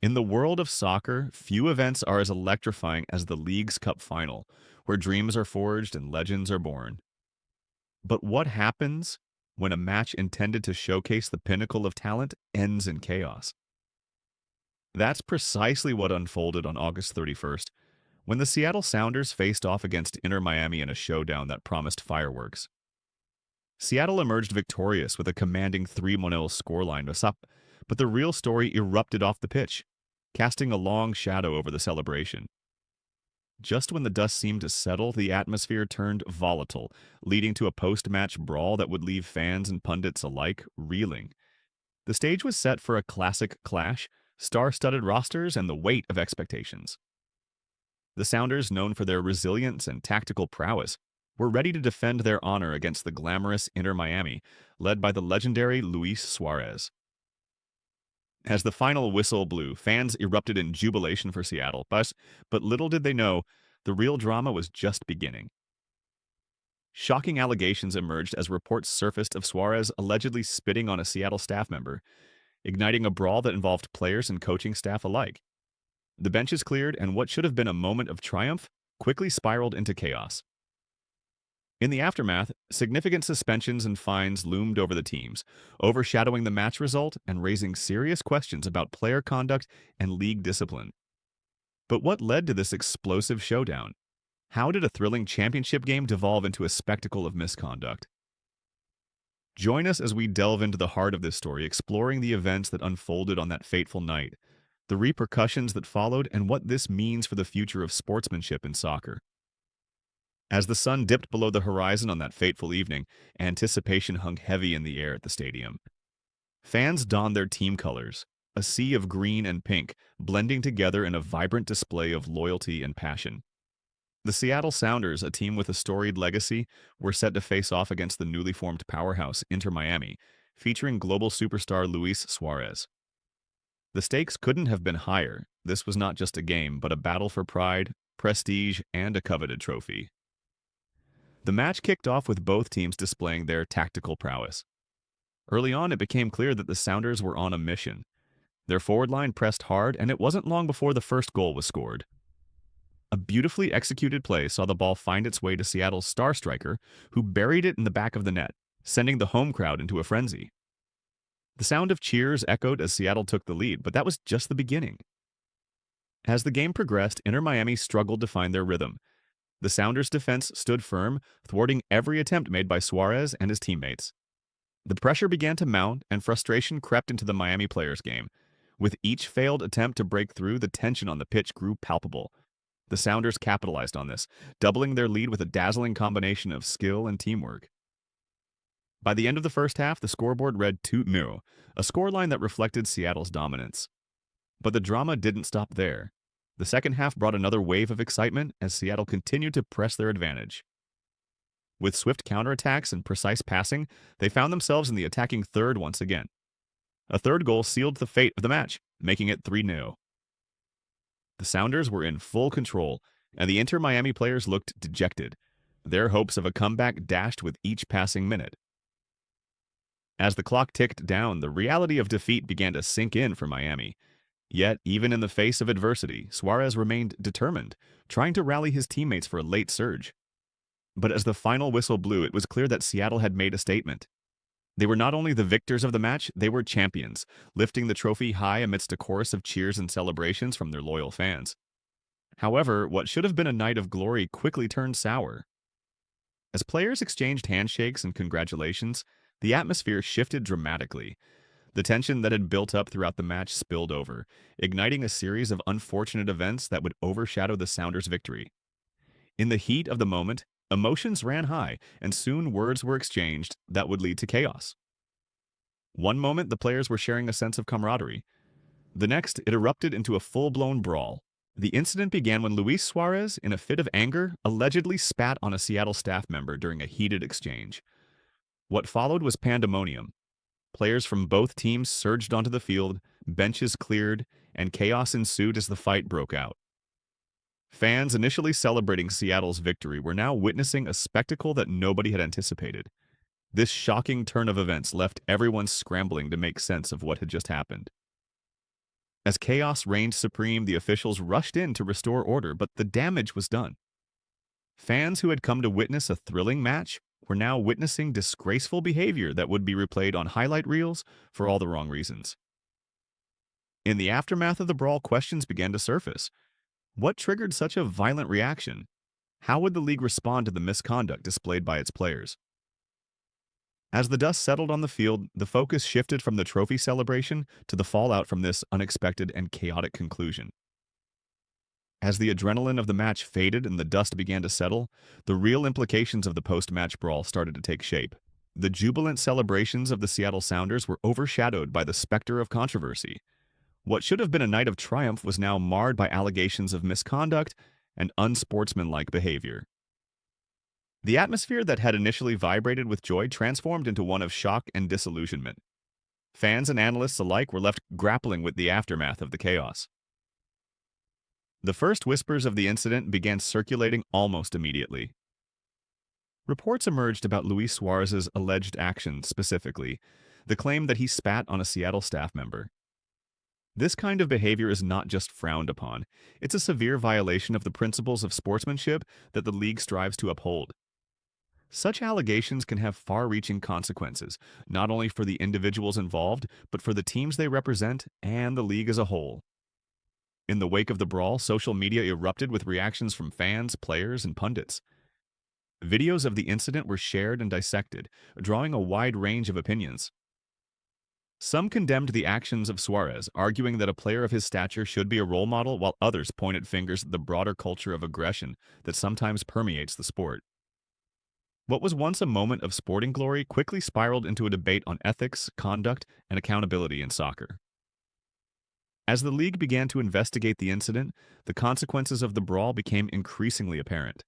In the world of soccer, few events are as electrifying as the League's Cup final, where dreams are forged and legends are born. But what happens when a match intended to showcase the pinnacle of talent ends in chaos? That's precisely what unfolded on August 31st, when the Seattle Sounders faced off against Inter Miami in a showdown that promised fireworks. Seattle emerged victorious with a commanding 3-0 scoreline to up, but the real story erupted off the pitch, casting a long shadow over the celebration. Just when the dust seemed to settle, the atmosphere turned volatile, leading to a post-match brawl that would leave fans and pundits alike reeling. The stage was set for a classic clash, star-studded rosters, and the weight of expectations. The Sounders, known for their resilience and tactical prowess, were ready to defend their honor against the glamorous Inter Miami, led by the legendary Luis Suárez. As the final whistle blew, fans erupted in jubilation for Seattle, but little did they know, the real drama was just beginning. Shocking allegations emerged as reports surfaced of Suárez allegedly spitting on a Seattle staff member, igniting a brawl that involved players and coaching staff alike. The benches cleared, and what should have been a moment of triumph quickly spiraled into chaos. In the aftermath, significant suspensions and fines loomed over the teams, overshadowing the match result and raising serious questions about player conduct and league discipline. But what led to this explosive showdown? How did a thrilling championship game devolve into a spectacle of misconduct? Join us as we delve into the heart of this story, exploring the events that unfolded on that fateful night, the repercussions that followed, and what this means for the future of sportsmanship in soccer. As the sun dipped below the horizon on that fateful evening, anticipation hung heavy in the air at the stadium. Fans donned their team colors, a sea of green and pink, blending together in a vibrant display of loyalty and passion. The Seattle Sounders, a team with a storied legacy, were set to face off against the newly formed powerhouse Inter Miami, featuring global superstar Luis Suárez. The stakes couldn't have been higher. This was not just a game, but a battle for pride, prestige, and a coveted trophy. The match kicked off with both teams displaying their tactical prowess. Early on, it became clear that the Sounders were on a mission. Their forward line pressed hard, and it wasn't long before the first goal was scored. A beautifully executed play saw the ball find its way to Seattle's star striker, who buried it in the back of the net, sending the home crowd into a frenzy. The sound of cheers echoed as Seattle took the lead, but that was just the beginning. As the game progressed, Inter Miami struggled to find their rhythm. The Sounders' defense stood firm, thwarting every attempt made by Suárez and his teammates. The pressure began to mount, and frustration crept into the Miami players' game. With each failed attempt to break through, the tension on the pitch grew palpable. The Sounders capitalized on this, doubling their lead with a dazzling combination of skill and teamwork. By the end of the first half, the scoreboard read 2-0, a scoreline that reflected Seattle's dominance. But the drama didn't stop there. The second half brought another wave of excitement as Seattle continued to press their advantage. With swift counterattacks and precise passing, they found themselves in the attacking third once again. A third goal sealed the fate of the match, making it 3-0. The Sounders were in full control, and the Inter Miami players looked dejected, their hopes of a comeback dashed with each passing minute. As the clock ticked down, the reality of defeat began to sink in for Miami. Yet, even in the face of adversity, Suárez remained determined, trying to rally his teammates for a late surge. But as the final whistle blew, it was clear that Seattle had made a statement. They were not only the victors of the match, they were champions, lifting the trophy high amidst a chorus of cheers and celebrations from their loyal fans. However, what should have been a night of glory quickly turned sour. As players exchanged handshakes and congratulations, the atmosphere shifted dramatically. The tension that had built up throughout the match spilled over, igniting a series of unfortunate events that would overshadow the Sounders' victory. In the heat of the moment, emotions ran high, and soon words were exchanged that would lead to chaos. One moment, the players were sharing a sense of camaraderie. The next, it erupted into a full-blown brawl. The incident began when Luis Suárez, in a fit of anger, allegedly spat on a Seattle staff member during a heated exchange. What followed was pandemonium. Players from both teams surged onto the field, benches cleared, and chaos ensued as the fight broke out. Fans initially celebrating Seattle's victory were now witnessing a spectacle that nobody had anticipated. This shocking turn of events left everyone scrambling to make sense of what had just happened. As chaos reigned supreme, the officials rushed in to restore order, but the damage was done. Fans who had come to witness a thrilling match were now witnessing disgraceful behavior that would be replayed on highlight reels for all the wrong reasons. In the aftermath of the brawl, questions began to surface. What triggered such a violent reaction? How would the league respond to the misconduct displayed by its players? As the dust settled on the field, the focus shifted from the trophy celebration to the fallout from this unexpected and chaotic conclusion. As the adrenaline of the match faded and the dust began to settle, the real implications of the post-match brawl started to take shape. The jubilant celebrations of the Seattle Sounders were overshadowed by the specter of controversy. What should have been a night of triumph was now marred by allegations of misconduct and unsportsmanlike behavior. The atmosphere that had initially vibrated with joy transformed into one of shock and disillusionment. Fans and analysts alike were left grappling with the aftermath of the chaos. The first whispers of the incident began circulating almost immediately. Reports emerged about Luis Suárez's alleged actions, specifically the claim that he spat on a Seattle staff member. This kind of behavior is not just frowned upon, it's a severe violation of the principles of sportsmanship that the league strives to uphold. Such allegations can have far-reaching consequences, not only for the individuals involved, but for the teams they represent and the league as a whole. In the wake of the brawl, social media erupted with reactions from fans, players, and pundits. Videos of the incident were shared and dissected, drawing a wide range of opinions. Some condemned the actions of Suárez, arguing that a player of his stature should be a role model, while others pointed fingers at the broader culture of aggression that sometimes permeates the sport. What was once a moment of sporting glory quickly spiraled into a debate on ethics, conduct, and accountability in soccer. As the league began to investigate the incident, the consequences of the brawl became increasingly apparent.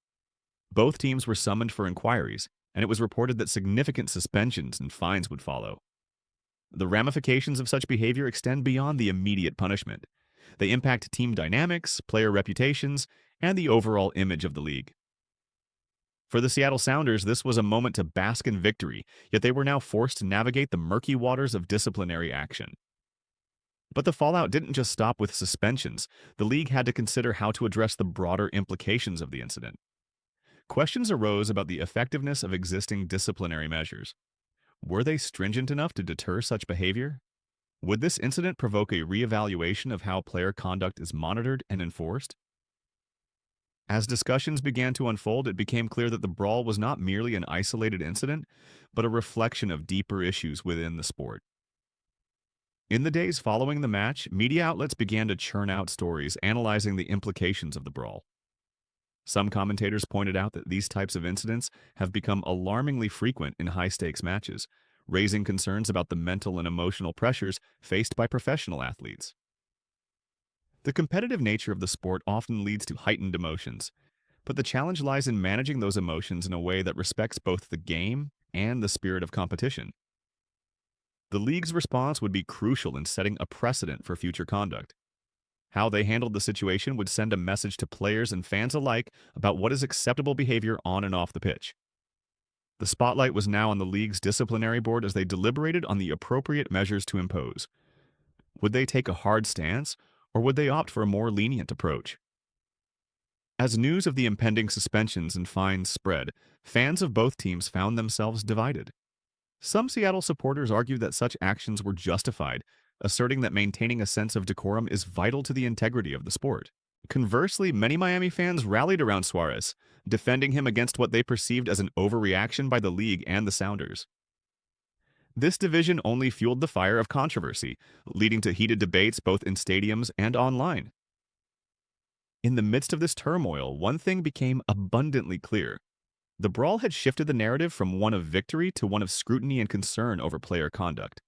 Both teams were summoned for inquiries, and it was reported that significant suspensions and fines would follow. The ramifications of such behavior extend beyond the immediate punishment. They impact team dynamics, player reputations, and the overall image of the league. For the Seattle Sounders, this was a moment to bask in victory, yet they were now forced to navigate the murky waters of disciplinary action. But the fallout didn't just stop with suspensions. The league had to consider how to address the broader implications of the incident. Questions arose about the effectiveness of existing disciplinary measures. Were they stringent enough to deter such behavior? Would this incident provoke a reevaluation of how player conduct is monitored and enforced? As discussions began to unfold, it became clear that the brawl was not merely an isolated incident, but a reflection of deeper issues within the sport. In the days following the match, media outlets began to churn out stories analyzing the implications of the brawl. Some commentators pointed out that these types of incidents have become alarmingly frequent in high-stakes matches, raising concerns about the mental and emotional pressures faced by professional athletes. The competitive nature of the sport often leads to heightened emotions, but the challenge lies in managing those emotions in a way that respects both the game and the spirit of competition. The league's response would be crucial in setting a precedent for future conduct. How they handled the situation would send a message to players and fans alike about what is acceptable behavior on and off the pitch. The spotlight was now on the league's disciplinary board as they deliberated on the appropriate measures to impose. Would they take a hard stance, or would they opt for a more lenient approach? As news of the impending suspensions and fines spread, fans of both teams found themselves divided. Some Seattle supporters argued that such actions were justified, asserting that maintaining a sense of decorum is vital to the integrity of the sport. Conversely, many Miami fans rallied around Suárez, defending him against what they perceived as an overreaction by the league and the Sounders. This division only fueled the fire of controversy, leading to heated debates both in stadiums and online. In the midst of this turmoil, one thing became abundantly clear. The brawl had shifted the narrative from one of victory to one of scrutiny and concern over player conduct.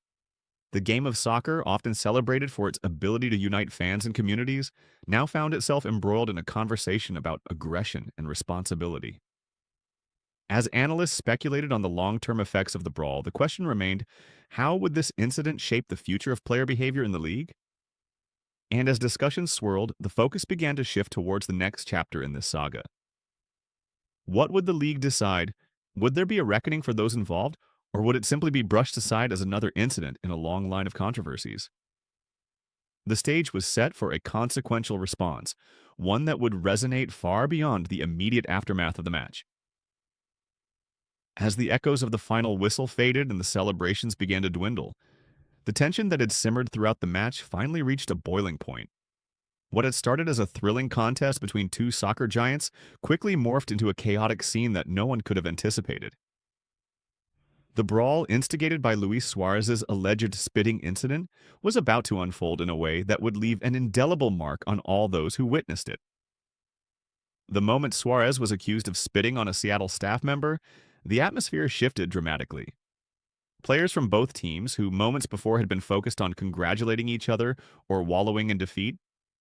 The game of soccer, often celebrated for its ability to unite fans and communities, now found itself embroiled in a conversation about aggression and responsibility. As analysts speculated on the long-term effects of the brawl, the question remained, how would this incident shape the future of player behavior in the league? And as discussions swirled, the focus began to shift towards the next chapter in this saga. What would the league decide? Would there be a reckoning for those involved, or would it simply be brushed aside as another incident in a long line of controversies? The stage was set for a consequential response, one that would resonate far beyond the immediate aftermath of the match. As the echoes of the final whistle faded and the celebrations began to dwindle, the tension that had simmered throughout the match finally reached a boiling point. What had started as a thrilling contest between two soccer giants quickly morphed into a chaotic scene that no one could have anticipated. The brawl, instigated by Luis Suarez's alleged spitting incident, was about to unfold in a way that would leave an indelible mark on all those who witnessed it. The moment Suarez was accused of spitting on a Seattle staff member, the atmosphere shifted dramatically. Players from both teams, who moments before had been focused on congratulating each other or wallowing in defeat,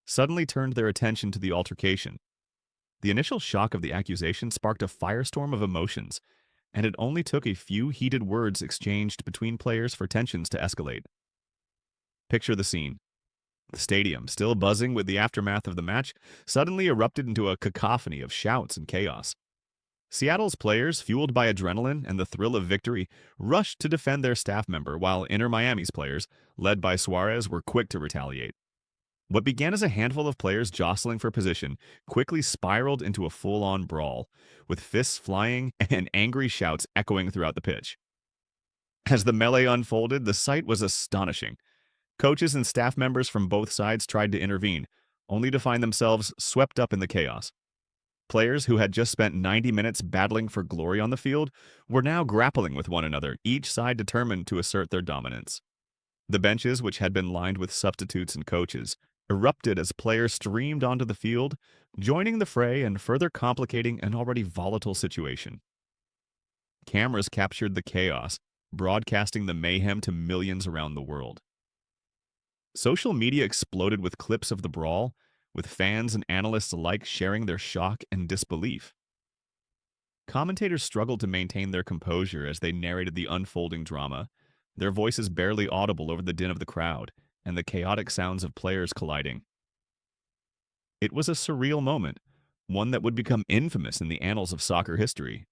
suddenly turned their attention to the altercation. The initial shock of the accusation sparked a firestorm of emotions, and it only took a few heated words exchanged between players for tensions to escalate. Picture the scene. The stadium, still buzzing with the aftermath of the match, suddenly erupted into a cacophony of shouts and chaos. Seattle's players, fueled by adrenaline and the thrill of victory, rushed to defend their staff member, while Inter Miami's players, led by Suarez, were quick to retaliate. What began as a handful of players jostling for position quickly spiraled into a full-on brawl, with fists flying and angry shouts echoing throughout the pitch. As the melee unfolded, the sight was astonishing. Coaches and staff members from both sides tried to intervene, only to find themselves swept up in the chaos. Players who had just spent 90 minutes battling for glory on the field were now grappling with one another, each side determined to assert their dominance. The benches, which had been lined with substitutes and coaches, erupted as players streamed onto the field, joining the fray and further complicating an already volatile situation. Cameras captured the chaos, broadcasting the mayhem to millions around the world. Social media exploded with clips of the brawl, with fans and analysts alike sharing their shock and disbelief. Commentators struggled to maintain their composure as they narrated the unfolding drama, their voices barely audible over the din of the crowd and the chaotic sounds of players colliding. It was a surreal moment, one that would become infamous in the annals of soccer history.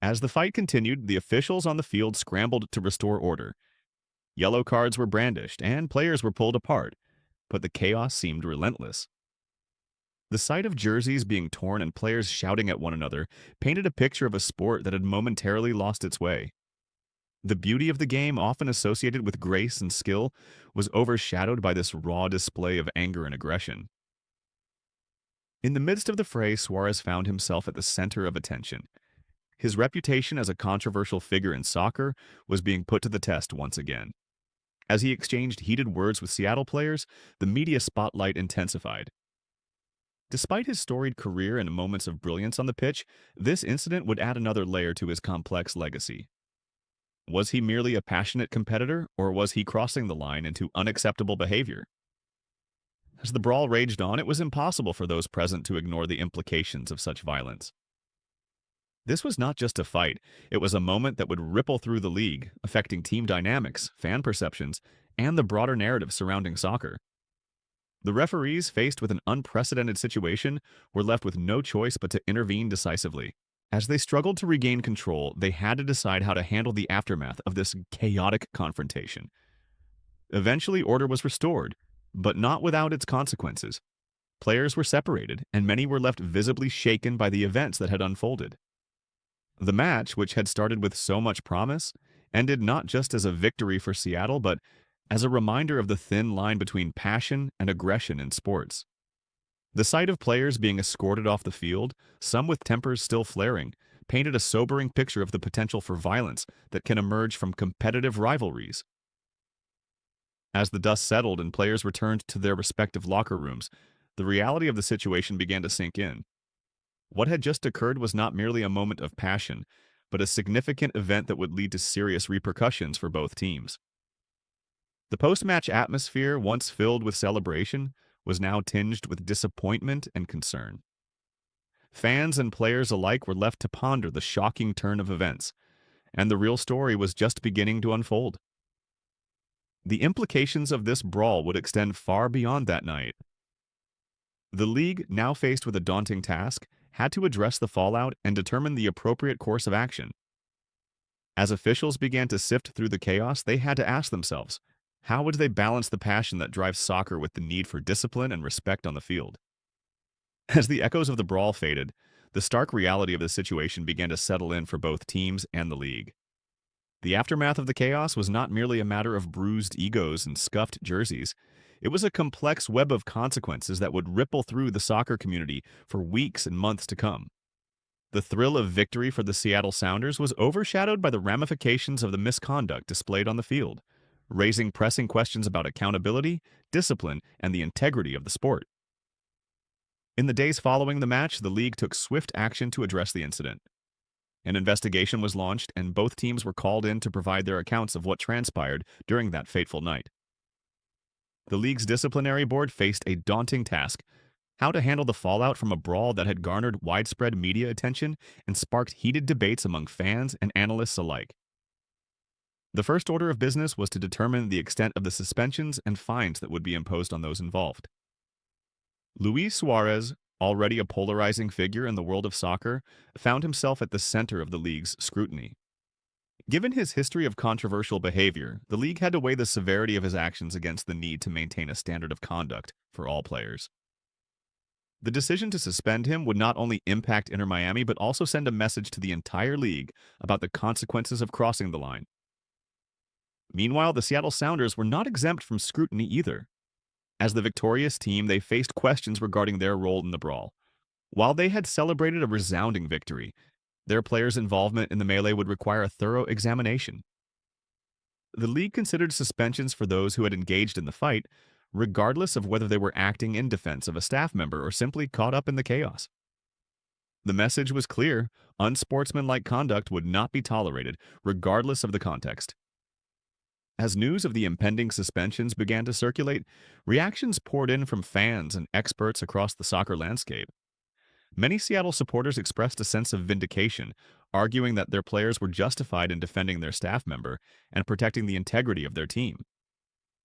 As the fight continued, the officials on the field scrambled to restore order. Yellow cards were brandished and players were pulled apart, but the chaos seemed relentless. The sight of jerseys being torn and players shouting at one another painted a picture of a sport that had momentarily lost its way. The beauty of the game, often associated with grace and skill, was overshadowed by this raw display of anger and aggression. In the midst of the fray, Suarez found himself at the center of attention. His reputation as a controversial figure in soccer was being put to the test once again. As he exchanged heated words with Seattle players, the media spotlight intensified. Despite his storied career and moments of brilliance on the pitch, this incident would add another layer to his complex legacy. Was he merely a passionate competitor, or was he crossing the line into unacceptable behavior? As the brawl raged on, it was impossible for those present to ignore the implications of such violence. This was not just a fight, it was a moment that would ripple through the league, affecting team dynamics, fan perceptions, and the broader narrative surrounding soccer. The referees, faced with an unprecedented situation, were left with no choice but to intervene decisively. As they struggled to regain control, they had to decide how to handle the aftermath of this chaotic confrontation. Eventually, order was restored, but not without its consequences. Players were separated, and many were left visibly shaken by the events that had unfolded. The match, which had started with so much promise, ended not just as a victory for Seattle, but as a reminder of the thin line between passion and aggression in sports. The sight of players being escorted off the field, some with tempers still flaring, painted a sobering picture of the potential for violence that can emerge from competitive rivalries. As the dust settled and players returned to their respective locker rooms, the reality of the situation began to sink in. What had just occurred was not merely a moment of passion, but a significant event that would lead to serious repercussions for both teams. The post-match atmosphere, once filled with celebration, was now tinged with disappointment and concern. Fans and players alike were left to ponder the shocking turn of events, and the real story was just beginning to unfold. The implications of this brawl would extend far beyond that night. The league, now faced with a daunting task, had to address the fallout and determine the appropriate course of action. As officials began to sift through the chaos, they had to ask themselves, How would they balance the passion that drives soccer with the need for discipline and respect on the field? As the echoes of the brawl faded, the stark reality of the situation began to settle in for both teams and the league. The aftermath of the chaos was not merely a matter of bruised egos and scuffed jerseys. It was a complex web of consequences that would ripple through the soccer community for weeks and months to come. The thrill of victory for the Seattle Sounders was overshadowed by the ramifications of the misconduct displayed on the field, raising pressing questions about accountability, discipline, and the integrity of the sport. In the days following the match, the league took swift action to address the incident. An investigation was launched, and both teams were called in to provide their accounts of what transpired during that fateful night. The league's disciplinary board faced a daunting task: how to handle the fallout from a brawl that had garnered widespread media attention and sparked heated debates among fans and analysts alike. The first order of business was to determine the extent of the suspensions and fines that would be imposed on those involved. Luis Suárez, already a polarizing figure in the world of soccer, found himself at the center of the league's scrutiny. Given his history of controversial behavior, the league had to weigh the severity of his actions against the need to maintain a standard of conduct for all players. The decision to suspend him would not only impact Inter Miami but also send a message to the entire league about the consequences of crossing the line. Meanwhile, the Seattle Sounders were not exempt from scrutiny either. As the victorious team, they faced questions regarding their role in the brawl. While they had celebrated a resounding victory, their players' involvement in the melee would require a thorough examination. The league considered suspensions for those who had engaged in the fight, regardless of whether they were acting in defense of a staff member or simply caught up in the chaos. The message was clear: unsportsmanlike conduct would not be tolerated, regardless of the context. As news of the impending suspensions began to circulate, reactions poured in from fans and experts across the soccer landscape. Many Seattle supporters expressed a sense of vindication, arguing that their players were justified in defending their staff member and protecting the integrity of their team.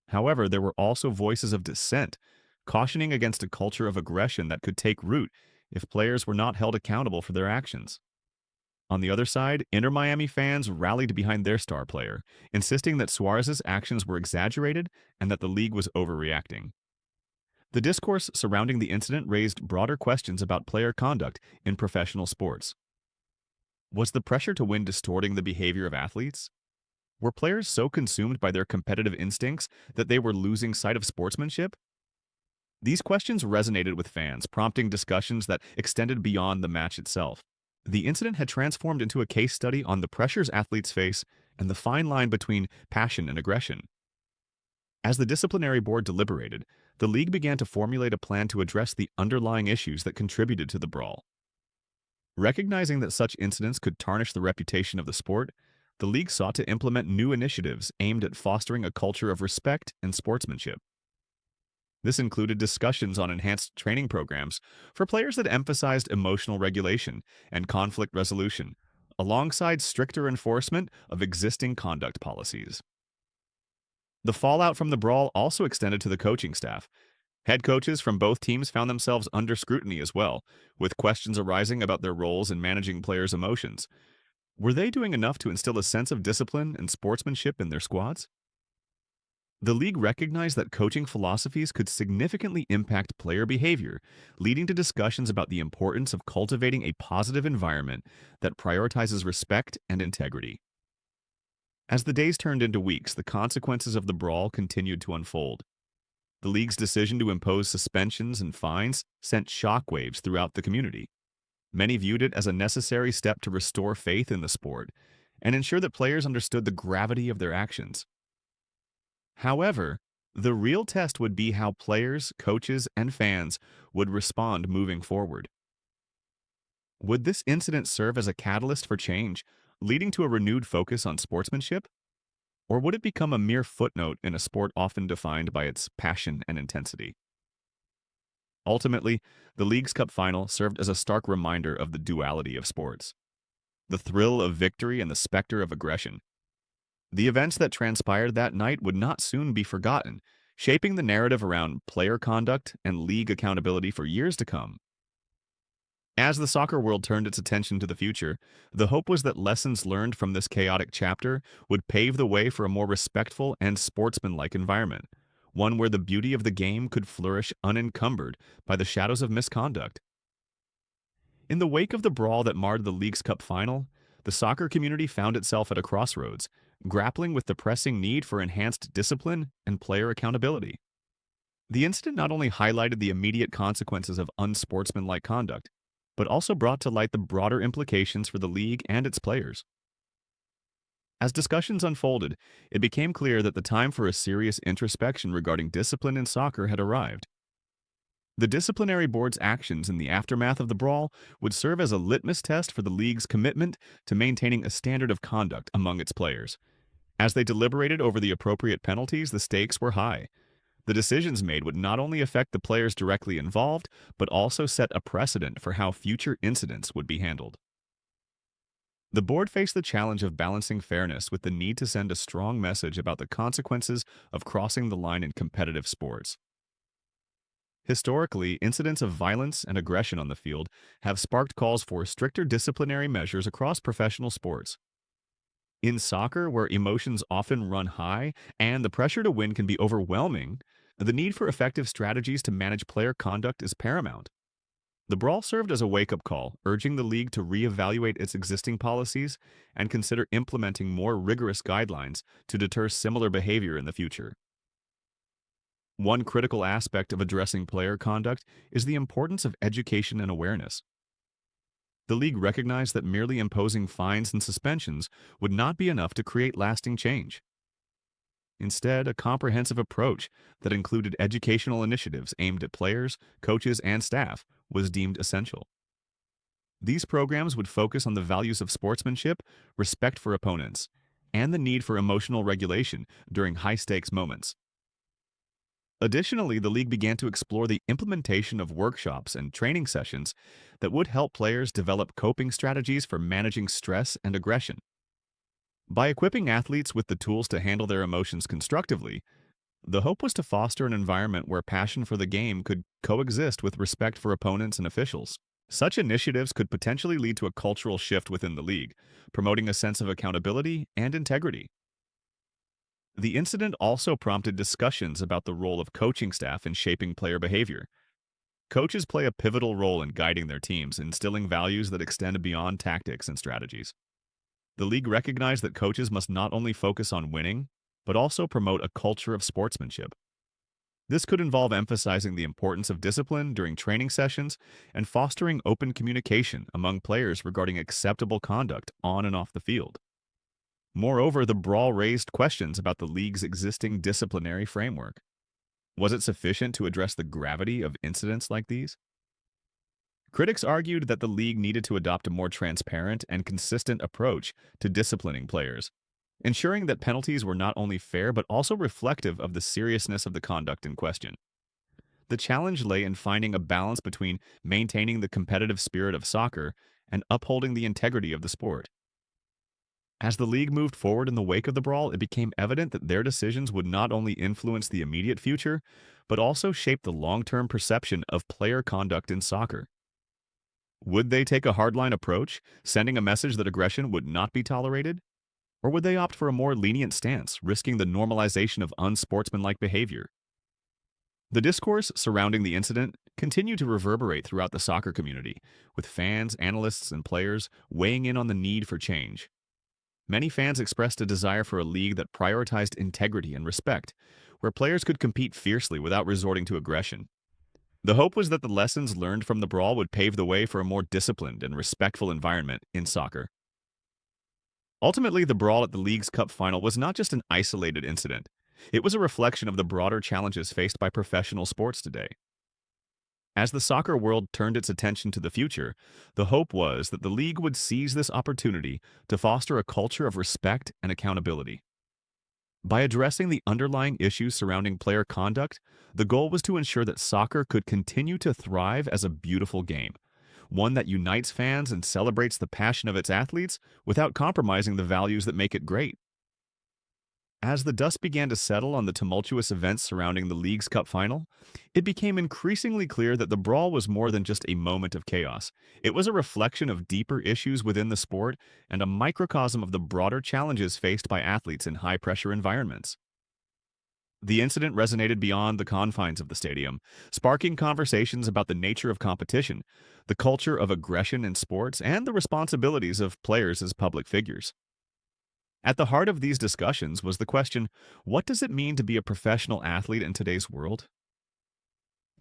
However, there were also voices of dissent, cautioning against a culture of aggression that could take root if players were not held accountable for their actions. On the other side, Inter Miami fans rallied behind their star player, insisting that Suarez's actions were exaggerated and that the league was overreacting. The discourse surrounding the incident raised broader questions about player conduct in professional sports. Was the pressure to win distorting the behavior of athletes? Were players so consumed by their competitive instincts that they were losing sight of sportsmanship? These questions resonated with fans, prompting discussions that extended beyond the match itself. The incident had transformed into a case study on the pressures athletes face and the fine line between passion and aggression. As the disciplinary board deliberated, the league began to formulate a plan to address the underlying issues that contributed to the brawl. Recognizing that such incidents could tarnish the reputation of the sport, the league sought to implement new initiatives aimed at fostering a culture of respect and sportsmanship. This included discussions on enhanced training programs for players that emphasized emotional regulation and conflict resolution, alongside stricter enforcement of existing conduct policies. The fallout from the brawl also extended to the coaching staff. Head coaches from both teams found themselves under scrutiny as well, with questions arising about their roles in managing players' emotions. Were they doing enough to instill a sense of discipline and sportsmanship in their squads? The league recognized that coaching philosophies could significantly impact player behavior, leading to discussions about the importance of cultivating a positive environment that prioritizes respect and integrity. As the days turned into weeks, the consequences of the brawl continued to unfold. The league's decision to impose suspensions and fines sent shockwaves throughout the community. Many viewed it as a necessary step to restore faith in the sport and ensure that players understood the gravity of their actions. However, the real test would be how players, coaches, and fans would respond moving forward. Would this incident serve as a catalyst for change, leading to a renewed focus on sportsmanship? Or would it become a mere footnote in a sport often defined by its passion and intensity? Ultimately, the League's Cup final served as a stark reminder of the duality of sports: the thrill of victory and the specter of aggression. The events that transpired that night would not soon be forgotten, shaping the narrative around player conduct and league accountability for years to come. As the soccer world turned its attention to the future, the hope was that lessons learned from this chaotic chapter would pave the way for a more respectful and sportsmanlike environment, one where the beauty of the game could flourish unencumbered by the shadows of misconduct. In the wake of the brawl that marred the League's Cup final, the soccer community found itself at a crossroads, grappling with the pressing need for enhanced discipline and player accountability. The incident not only highlighted the immediate consequences of unsportsmanlike conduct, but also brought to light the broader implications for the league and its players. As discussions unfolded, it became clear that the time for a serious introspection regarding discipline in soccer had arrived. The disciplinary board's actions in the aftermath of the brawl would serve as a litmus test for the league's commitment to maintaining a standard of conduct among its players. As they deliberated over the appropriate penalties, the stakes were high. The decisions made would not only affect the players directly involved, but also set a precedent for how future incidents would be handled. The board faced the challenge of balancing fairness with the need to send a strong message about the consequences of crossing the line in competitive sports. Historically, incidents of violence and aggression on the field have sparked calls for stricter disciplinary measures across professional sports. In soccer, where emotions often run high and the pressure to win can be overwhelming, the need for effective strategies to manage player conduct is paramount. The brawl served as a wake-up call, urging the league to reevaluate its existing policies and consider implementing more rigorous guidelines to deter similar behavior in the future. One critical aspect of addressing player conduct is the importance of education and awareness. The league recognized that merely imposing fines and suspensions would not be enough to create lasting change. Instead, a comprehensive approach that included educational initiatives aimed at players, coaches, and staff was deemed essential. These programs would focus on the values of sportsmanship, respect for opponents, and the need for emotional regulation during high-stakes moments. Additionally, the league began to explore the implementation of workshops and training sessions that would help players develop coping strategies for managing stress and aggression. By equipping athletes with the tools to handle their emotions constructively, the hope was to foster an environment where passion for the game could coexist with respect for opponents and officials. Such initiatives could potentially lead to a cultural shift within the league, promoting a sense of accountability and integrity. The incident also prompted discussions about the role of coaching staff in shaping player behavior. Coaches play a pivotal role in guiding their teams, instilling values that extend beyond tactics and strategies. The league recognized that coaches must not only focus on winning, but also promote a culture of sportsmanship. This could involve emphasizing the importance of discipline during training sessions and fostering open communication among players regarding acceptable conduct on and off the field. Moreover, the brawl raised questions about the league's existing disciplinary framework. Was it sufficient to address the gravity of incidents like these? Critics argued that the league needed to adopt a more transparent and consistent approach to disciplining players, ensuring that penalties were not only fair but also reflective of the seriousness of the conduct in question. The challenge lay in finding a balance between maintaining the competitive spirit of soccer and upholding the integrity of the sport. As the league moved forward in the wake of the brawl, it became evident that their decisions would not only influence the immediate future, but also shape the long-term perception of player conduct in soccer. Would they take a hardline approach, sending a message that aggression would not be tolerated? Or would they opt for a more lenient stance, risking the normalization of unsportsmanlike behavior? The discourse surrounding the incident continued to reverberate throughout the soccer community, with fans, analysts, and players weighing in on the need for change. Many fans expressed a desire for a league that prioritized integrity and respect, where players could compete fiercely without resorting to aggression. The hope was that the lessons learned from the brawl would pave the way for a more disciplined and respectful environment in soccer. Ultimately, the brawl at the League's Cup final was not just an isolated incident. It was a reflection of the broader challenges faced by professional sports today. As the soccer world turned its attention to the future, the hope was that the league would seize this opportunity to foster a culture of respect and accountability. By addressing the underlying issues surrounding player conduct, the goal was to ensure that soccer could continue to thrive as a beautiful game, one that unites fans and celebrates the passion of its athletes without compromising the values that make it great. As the dust began to settle on the tumultuous events surrounding the League's Cup final, it became increasingly clear that the brawl was more than just a moment of chaos. It was a reflection of deeper issues within the sport and a microcosm of the broader challenges faced by athletes in high-pressure environments. The incident resonated beyond the confines of the stadium, sparking conversations about the nature of competition, the culture of aggression in sports, and the responsibilities of players as public figures. At the heart of these discussions was the question, what does it mean to be a professional athlete in today's world?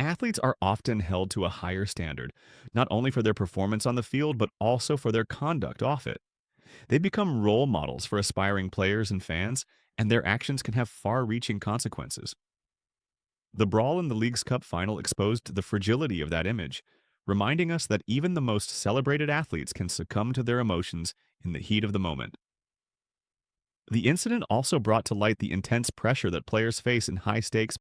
Athletes are often held to a higher standard, not only for their performance on the field, but also for their conduct off it. They become role models for aspiring players and fans, and their actions can have far reaching consequences. The brawl in the League's Cup final exposed the fragility of that image, reminding us that even the most celebrated athletes can succumb to their emotions in the heat of the moment. The incident also brought to light the intense pressure that players face in high stakes